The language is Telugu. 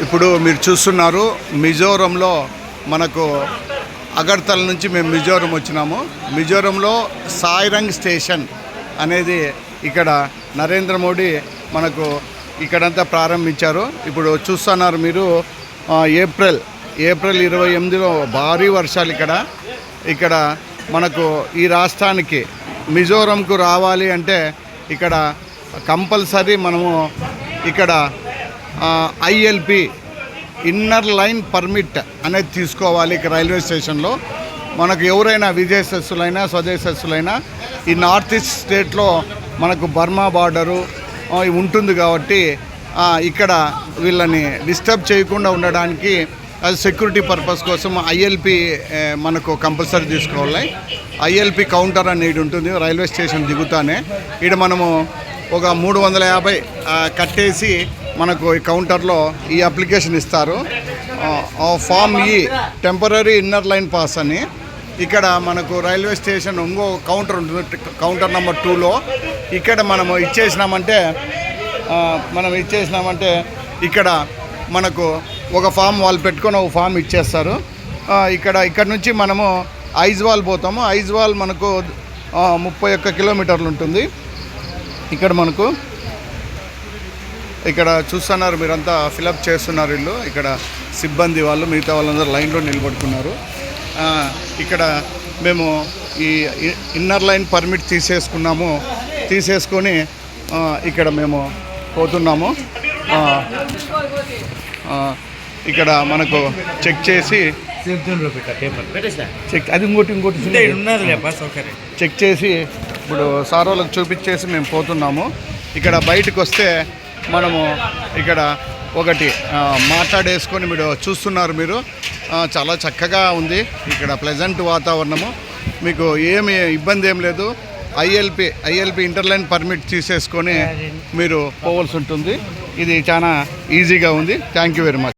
ఇప్పుడు మీరు చూస్తున్నారు మిజోరంలో మనకు అగర్తల నుంచి మేము మిజోరం వచ్చినాము. మిజోరంలో సాయిరంగ్ స్టేషన్ అనేది ఇక్కడ నరేంద్ర మోడీ మనకు ఇక్కడంతా ప్రారంభించారు. ఇప్పుడు చూస్తున్నారు మీరు ఏప్రిల్ 28లో భారీ వర్షాలు ఇక్కడ మనకు ఈ రాష్ట్రానికి మిజోరంకు రావాలి అంటే ఇక్కడ కంపల్సరీ మనము ఇక్కడ ILP ఇన్నర్ లైన్ పర్మిట్ అనేది తీసుకోవాలి. ఇక్కడ రైల్వే స్టేషన్లో మనకు ఎవరైనా విదేశస్తులైనా స్వదేశస్తులైనా ఈ నార్త్ ఈస్ట్ స్టేట్లో మనకు బర్మా బార్డరు ఉంటుంది కాబట్టి ఇక్కడ వీళ్ళని డిస్టర్బ్ చేయకుండా ఉండడానికి అది సెక్యూరిటీ పర్పస్ కోసం ILP మనకు కంపల్సరీ తీసుకోవాలి. ILP కౌంటర్ అనేది ఉంటుంది రైల్వే స్టేషన్ దిగుతానే. ఇక్కడ మనము ఒక 350 కట్టేసి మనకు ఈ కౌంటర్లో ఈ అప్లికేషన్ ఇస్తారు. ఫామ్ ఈ టెంపరీ ఇన్నర్ లైన్ పాస్ అని ఇక్కడ మనకు రైల్వే స్టేషన్ ఇంకో కౌంటర్ ఉంటుంది, కౌంటర్ నెంబర్ 2లో. ఇక్కడ మనము ఇచ్చేసినామంటే ఇక్కడ మనకు ఒక ఫామ్ వాళ్ళు పెట్టుకొని ఒక ఫామ్ ఇచ్చేస్తారు. ఇక్కడ నుంచి మనము ఐజ్వాల్ పోతాము. ఐజ్వాల్ మనకు 31 కిలోమీటర్లు ఉంటుంది. ఇక్కడ చూస్తున్నారు మీరంతా ఫిలప్ చేస్తున్నారు. వీళ్ళు ఇక్కడ సిబ్బంది వాళ్ళు మిగతా వాళ్ళందరూ లైన్లో నిలబడుతున్నారు. ఇక్కడ మేము ఈ ఇన్నర్ లైన్ పర్మిట్ తీసేసుకొని ఇక్కడ మేము పోతున్నాము. ఇక్కడ మనకు చెక్ చేసి అది ఇంకోటి చెక్ చేసి ఇప్పుడు సార్ వాళ్ళకి చూపించేసి మేము పోతున్నాము. ఇక్కడ బయటకు వస్తే మనము ఇక్కడ ఒకటి మాట్లాడేసుకొని మీరు చూస్తున్నారు. మీరు చాలా చక్కగా ఉంది ఇక్కడ, ప్లెజెంట్ వాతావరణము, మీకు ఏమి ఇబ్బంది ఏం లేదు. ILP ఇంటర్లైన్ పర్మిట్ తీసేసుకొని మీరు పోవాల్సి ఉంటుంది. ఇది చాలా ఈజీగా ఉంది. Thank you very much.